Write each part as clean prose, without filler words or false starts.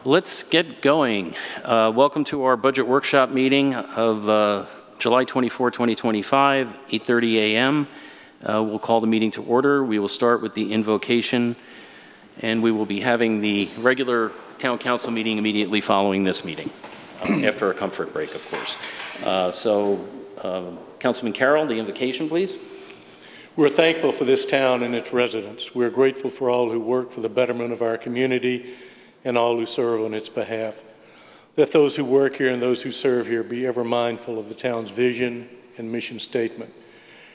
Let's get going. Welcome to our budget workshop meeting of July 24, 2025, 8:30 a.m. We'll call the meeting to order. We will start with the invocation, and we will be having the regular town council meeting immediately following this meeting, after a comfort break, of course. Councilman Carroll, the invocation, please. We're thankful for this town and its residents. We're grateful for all who work for the betterment of our community and all who serve on its behalf. Let those who work here and those who serve here be ever mindful of the town's vision and mission statement.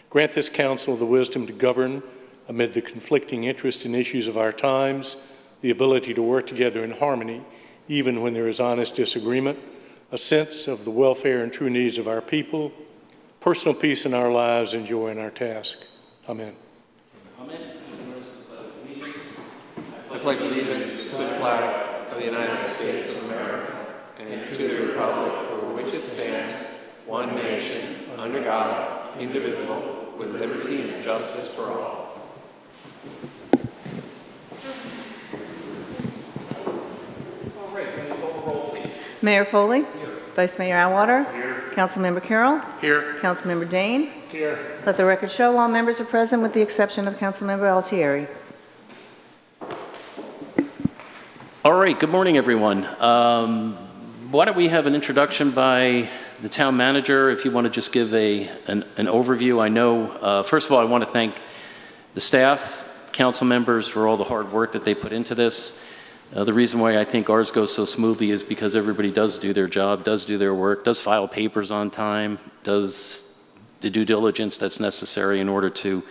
Grant this council the wisdom to govern amid the conflicting interests and issues of our times, the ability to work together in harmony, even when there is honest disagreement, a sense of the welfare and true needs of our people, personal peace in our lives, and joy in our task. Amen. Amen. I pledge allegiance to the flag of the United States of America and to the republic for which it stands, one nation, under God, indivisible, with liberty and justice for all. All right, can you call the roll, please? Mayor Foley? Here. Vice Mayor Atwater? Here. Councilmember Carroll? Here. Councilmember Dane? Here. Let the record show all members are present with the exception of Councilmember Altieri. All right, good morning, everyone. Why don't we have an introduction by the town manager, if you want to just give an overview. I know, first of all, I want to thank the staff, council members for all the hard work that they put into this. The reason why I think ours goes so smoothly is because everybody does do their job, does do their work, does file papers on time, does the due diligence that's necessary in order to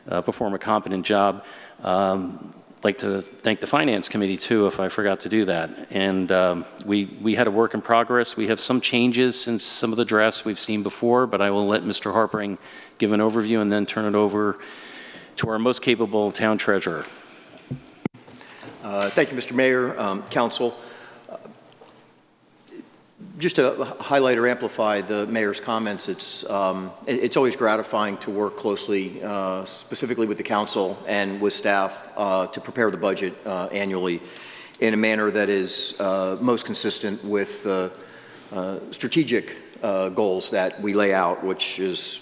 perform a competent job. I'd like to thank the Finance Committee too, if I forgot to do that. And we had a work in progress. We have some changes since some of the drafts we've seen before, but I will let Mr. Harpering give an overview and then turn it over to our most capable town treasurer. Thank you, Mr. Mayor, Council. Just to highlight or amplify the mayor's comments, it's always gratifying to work closely, specifically with the council and with staff, to prepare the budget annually in a manner that is most consistent with the strategic goals that we lay out, which is,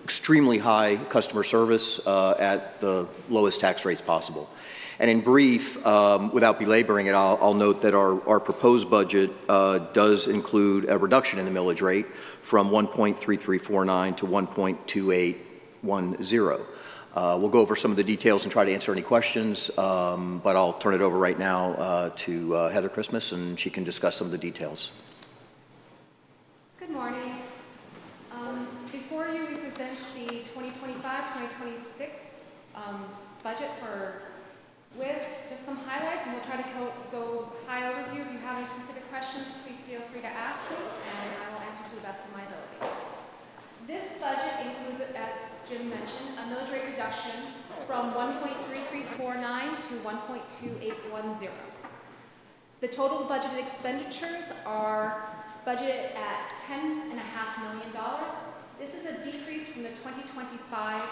extremely high customer service at the lowest tax rates possible. And in brief, without belaboring it, I'll note that our proposed budget does include a reduction in the millage rate from 1.3349 to 1.2810. We'll go over some of the details and try to answer any questions, but I'll turn it over right now to Heather Christmas, and she can discuss some of the details. Good morning. Before you, we present the 2025-2026 budget with just some highlights, and we'll try to go high overview. If you have any specific questions, please feel free to ask me, and I will answer to the best of my abilities. This budget includes, as Jim mentioned, a millage rate reduction from 1.3349 to 1.2810. The total budgeted expenditures are budgeted at $10.5 million. This is a decrease from the 2025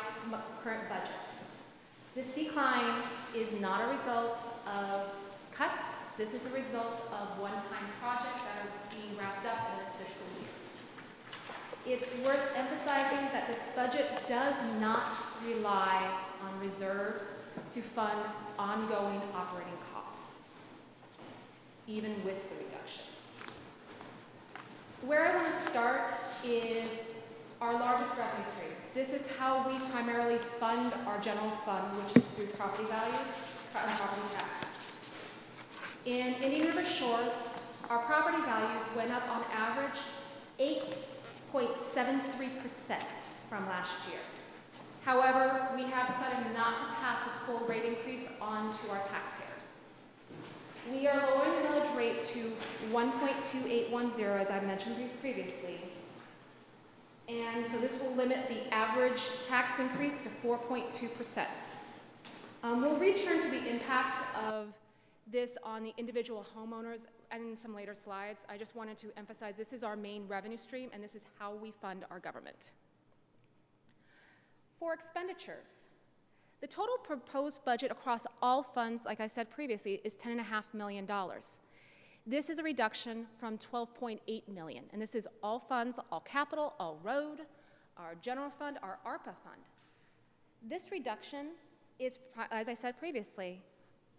current budget. This decline is not a result of cuts. This is a result of one-time projects that are being wrapped up in this fiscal year. It's worth emphasizing that this budget does not rely on reserves to fund ongoing operating costs, even with the reduction. Where I want to start is our largest revenue stream. This is how we primarily fund our general fund, which is through property values and property taxes. In Indian River Shores, our property values went up on average 8.73% from last year. However, we have decided not to pass this full rate increase on to our taxpayers. We are lowering the millage rate to 1.2810, as I mentioned previously. And so this will limit the average tax increase to 4.2%. We'll return to the impact of this on the individual homeowners in some later slides. I just wanted to emphasize this is our main revenue stream, and this is how we fund our government. For expenditures, The total proposed budget across all funds, like I said previously, is $10.5 million. This is a reduction from 12.8 million, and this is all funds, all capital, all road, our general fund, our ARPA fund. This reduction is, as I said previously,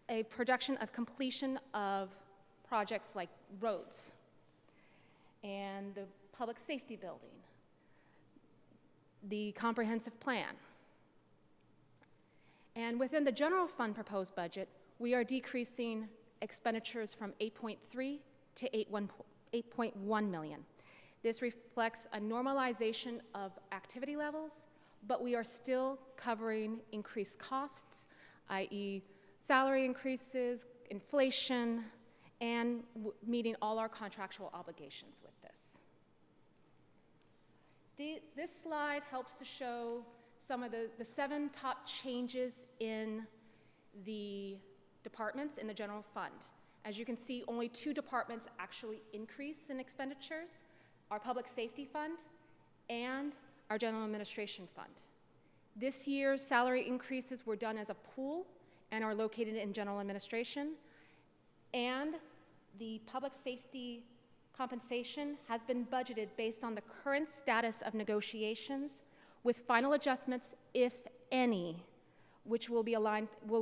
a production of completion of projects like roads and the public safety building, the comprehensive plan. And within the general fund proposed budget, we are decreasing expenditures from 8.3 to 8.1 million. This reflects a normalization of activity levels, but we are still covering increased costs, i.e. salary increases, inflation, and meeting all our contractual obligations with this. This slide helps to show some of the 7 top changes in the departments in the general fund. As you can see, only 2 departments actually increase in expenditures, our public safety fund and our general administration fund. This year, salary increases were done as a pool and are located in general administration, and the public safety compensation has been budgeted based on the current status of negotiations with final adjustments, if any, which will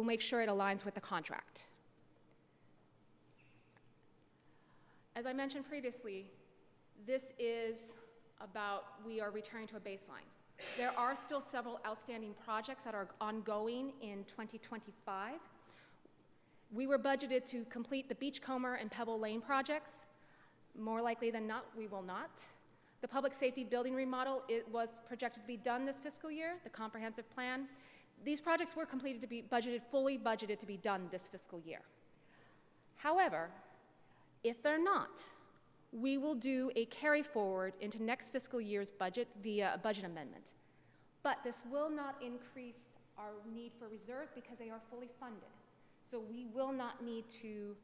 make sure it aligns with the contract. As I mentioned previously, this is about we are returning to a baseline. There are still several outstanding projects that are ongoing in 2025. We were budgeted to complete the Beachcomber and Pebble Lane projects. More likely than not, we will not. The public safety building remodel, it was projected to be done this fiscal year, the comprehensive plan. These projects were completed to be budgeted, fully budgeted to be done this fiscal year. However, if they're not, we will do a carry forward into next fiscal year's budget via a budget amendment. But this will not increase our need for reserves because they are fully funded. So we will not need to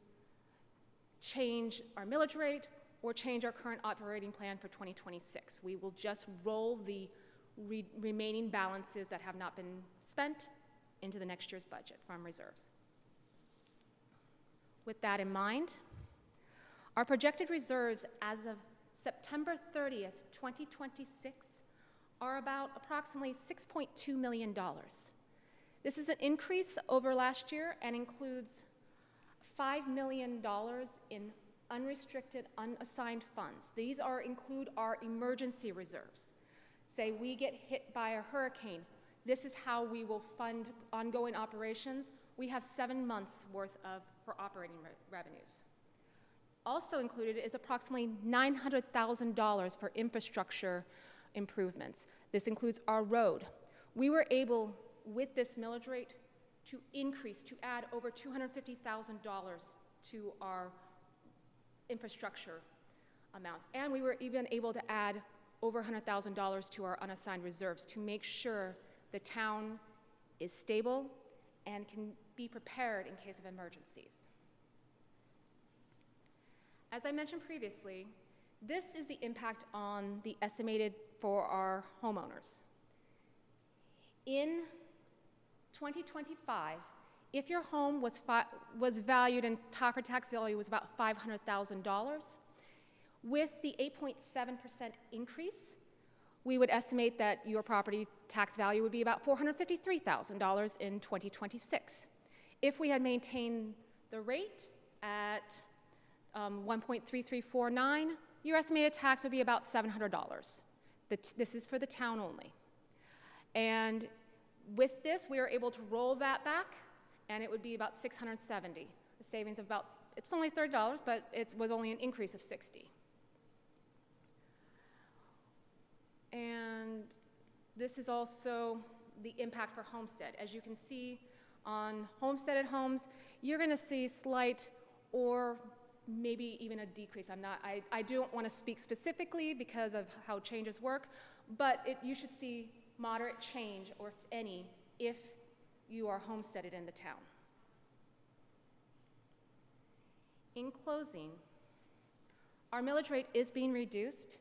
change our millage rate or change our current operating plan for 2026. We will just roll the remaining balances that have not been spent into the next year's budget from reserves. With that in mind, our projected reserves as of September 30th, 2026 are about approximately $6.2 million. This is an increase over last year and includes $5 million in unrestricted, unassigned funds. These include our emergency reserves. Say we get hit by a hurricane, this is how we will fund ongoing operations. We have 7 months worth for operating revenues. Also included is approximately $900,000 for infrastructure improvements. This includes our road. We were able, with this millage rate, to add over $250,000 to our infrastructure amounts. And we were even able to add over $100,000 to our unassigned reserves to make sure the town is stable and can be prepared in case of emergencies. As I mentioned previously, this is the impact on the estimated for our homeowners. In 2025, if your home was valued and property tax value was about $500,000, with the 8.7% increase, we would estimate that your property tax value would be about $453,000 in 2026. If we had maintained the rate at 1.3349, your estimated tax would be about $700. This is for the town only. And with this, we are able to roll that back, and it would be about $670. A savings of about, it's only $30, but it was only an increase of $60. And this is also the impact for homestead. As you can see on homesteaded homes, you're going to see slight or maybe even a decrease. I don't want to speak specifically because of how changes work, but you should see moderate change, or if any, if you are homesteaded in the town. In closing, our millage rate is being reduced.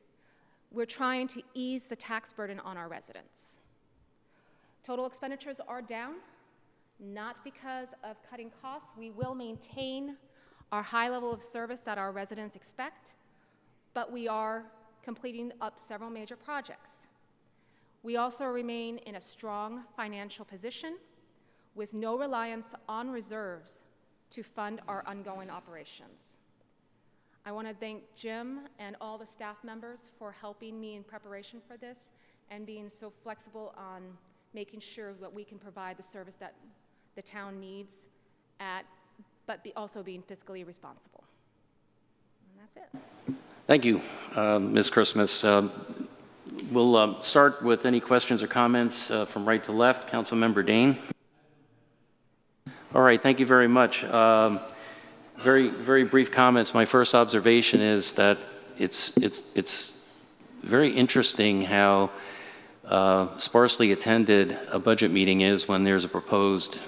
We're trying to ease the tax burden on our residents. Total expenditures are down, not because of cutting costs. We will maintain our high level of service that our residents expect, but we are completing up several major projects. We also remain in a strong financial position with no reliance on reserves to fund our ongoing operations. I want to thank Jim and all the staff members for helping me in preparation for this and being so flexible on making sure that we can provide the service that the town needs, but also being fiscally responsible. And that's it. Thank you, Ms. Christmas. We'll start with any questions or comments from right to left. Councilmember Dane. All right, thank you very much. Very brief comments. My first observation is that it's very interesting how sparsely attended a budget meeting is when there's a proposed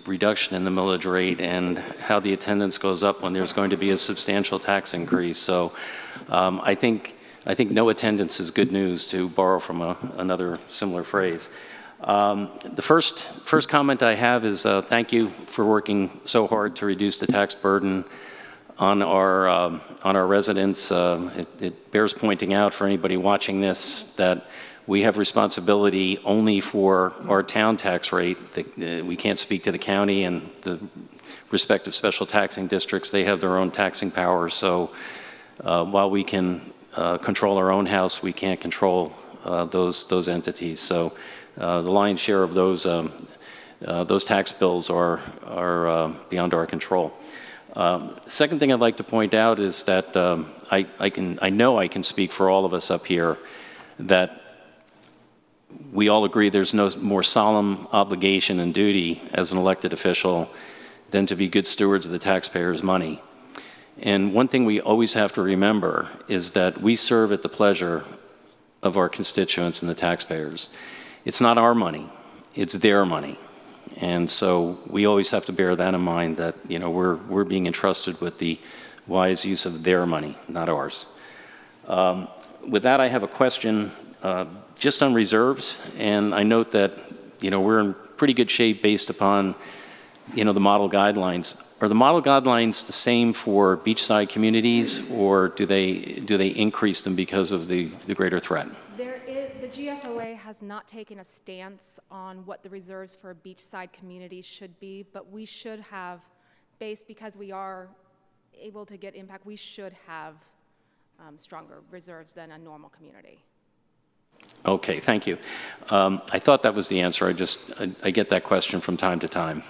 reduction in the millage rate, and how the attendance goes up when there's going to be a substantial tax increase. So I think no attendance is good news, to borrow from another similar phrase. The first comment I have is thank you for working so hard to reduce the tax burden on our residents. It bears pointing out for anybody watching this that we have responsibility only for our town tax rate. We can't speak to the county and the respective special taxing districts. They have their own taxing power. So while we can control our own house, we can't control those entities. So the lion's share of those tax bills are beyond our control. Second thing I'd like to point out is that I know I can speak for all of us up here that we all agree there's no more solemn obligation and duty as an elected official than to be good stewards of the taxpayers' money. And one thing we always have to remember is that we serve at the pleasure of our constituents and the taxpayers. It's not our money, it's their money. And so we always have to bear that in mind, that we're being entrusted with the wise use of their money, not ours. With that, I have a question just on reserves, and I note that we're in pretty good shape based upon the model guidelines. Are the model guidelines the same for beachside communities, or do they increase them because of the greater threat? The GFOA has not taken a stance on what the reserves for beachside communities should be, but we should have, because we are able to get impact, we should have stronger reserves than a normal community. Okay, thank you. I thought that was the answer. I get that question from time to time.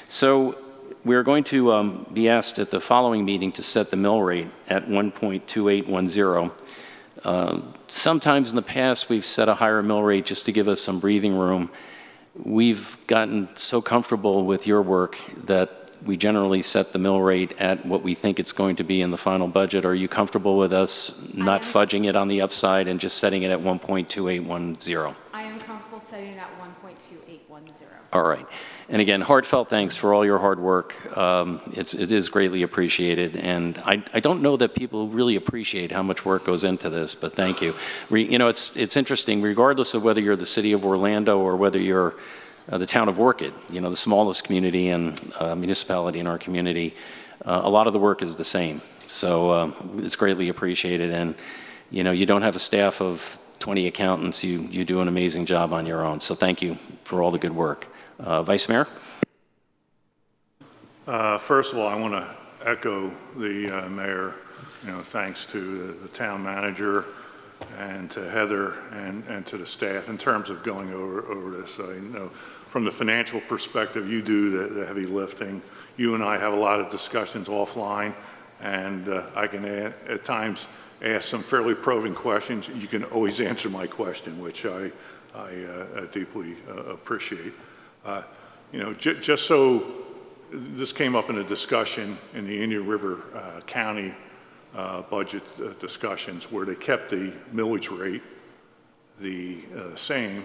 So we're going to be asked at the following meeting to set the mill rate at 1.2810. Sometimes in the past we've set a higher mill rate just to give us some breathing room. We've gotten so comfortable with your work that we generally set the mill rate at what we think it's going to be in the final budget. Are you comfortable with us not fudging it on the upside and just setting it at 1.2810? I am comfortable setting it at 1.2810. All right. And again, heartfelt thanks for all your hard work. It is greatly appreciated. And I don't know that people really appreciate how much work goes into this, but thank you. It's interesting, regardless of whether you're the city of Orlando or whether you're the town of Orchid, the smallest community and municipality in our community, a lot of the work is the same. So it's greatly appreciated. And, you don't have a staff of 20 accountants. You do an amazing job on your own. So thank you for all the good work. Vice Mayor? First of all, I want to echo the mayor, thanks to the town manager and to Heather and to the staff in terms of going over this. I know from the financial perspective, you do the heavy lifting. You and I have a lot of discussions offline, and I can at times ask some fairly probing questions. You can always answer my question, which I deeply appreciate. Just so this came up in a discussion in the Indian River County budget discussions, where they kept the millage rate the same,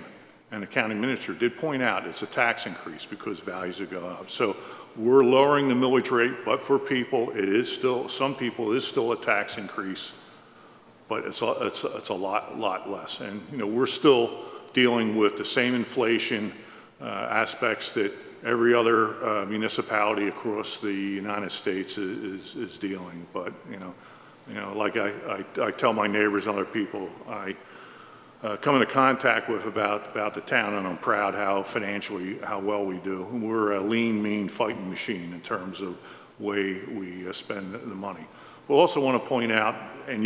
and the county minister did point out it's a tax increase because values are going up. So we're lowering the millage rate, but for people, some people it is still a tax increase, but it's a lot less. And we're still dealing with the same inflation aspects that every other municipality across the United States is dealing. But, like I tell my neighbors and other people, I come into contact with about the town, and I'm proud how well we do. We're a lean, mean fighting machine in terms of way we spend the money. We'll also want to point out, and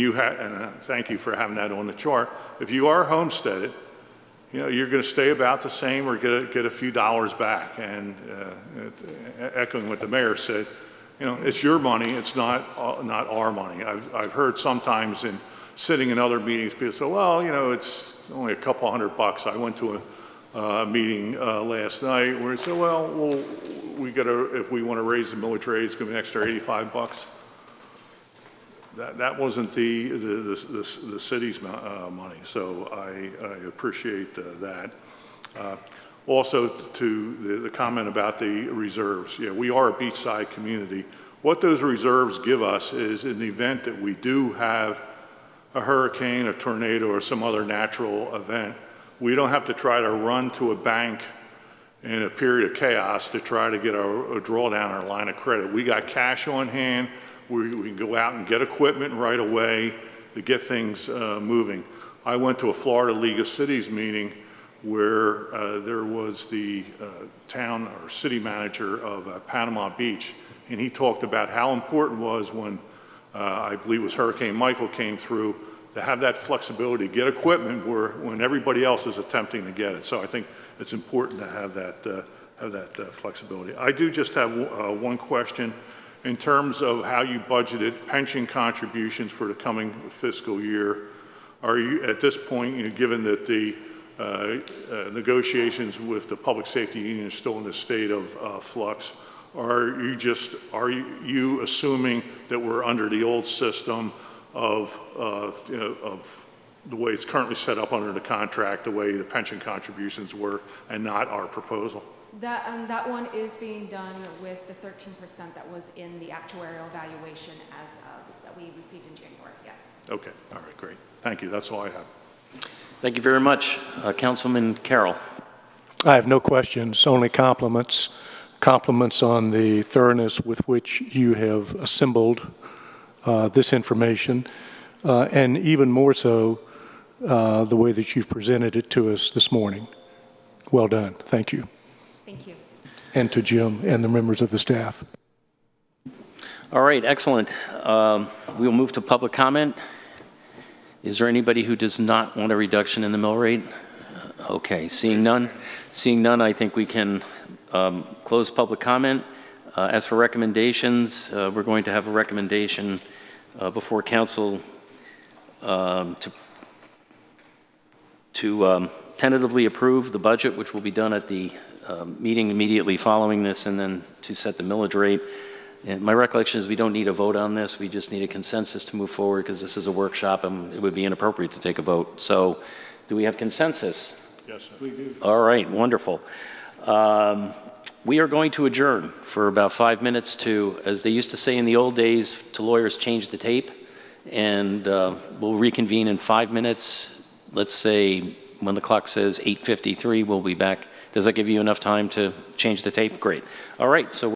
thank you for having that on the chart, if you are homesteaded, you're going to stay about the same or get a few dollars back. And echoing what the mayor said, it's your money, it's not our money. I've heard sometimes sitting in other meetings, people say, well, it's only a couple $100. I went to a meeting last night where he said, well, if we want to raise the millage rate, it's going to be an extra $85. That wasn't the city's money, so I appreciate that. Also, to the comment about the reserves, we are a beachside community. What those reserves give us is, in the event that we do have a hurricane, a tornado, or some other natural event, we don't have to try to run to a bank in a period of chaos to try to get a drawdown our line of credit. We got cash on hand. We can go out and get equipment right away to get things moving. I went to a Florida League of Cities meeting where there was the town or city manager of Panama Beach, and he talked about how important it was when I believe it was Hurricane Michael came through, to have that flexibility, get equipment when everybody else is attempting to get it. So I think it's important to have that flexibility. I do just have one question. In terms of how you budgeted pension contributions for the coming fiscal year, are you, at this point, given that the negotiations with the public safety union are still in a state of flux, are you assuming that we're under the old system of the way it's currently set up under the contract, the way the pension contributions work, and not our proposal? That one is being done with the 13% that was in the actuarial valuation that we received in January, yes. Okay, all right, great. Thank you, that's all I have. Thank you very much. Councilman Carroll. I have no questions, only compliments. Compliments on the thoroughness with which you have assembled this information, and even more so, the way that you've presented it to us this morning. Well done. Thank you. Thank you. And to Jim and the members of the staff. All right, excellent. We'll move to public comment. Is there anybody who does not want a reduction in the mill rate? Okay, seeing none, I think we can close public comment. As for recommendations, we're going to have a recommendation before council to tentatively approve the budget, which will be done at the meeting immediately following this, and then to set the millage rate. And my recollection is we don't need a vote on this. We just need a consensus to move forward because this is a workshop and it would be inappropriate to take a vote. So do we have consensus? Yes, sir. We do. All right, wonderful. We are going to adjourn for about 5 minutes to, as they used to say in the old days, to lawyers, change the tape. And we'll reconvene in 5 minutes. Let's say when the clock says 8:53, we'll be back. Does that give you enough time to change the tape? Great. All right, so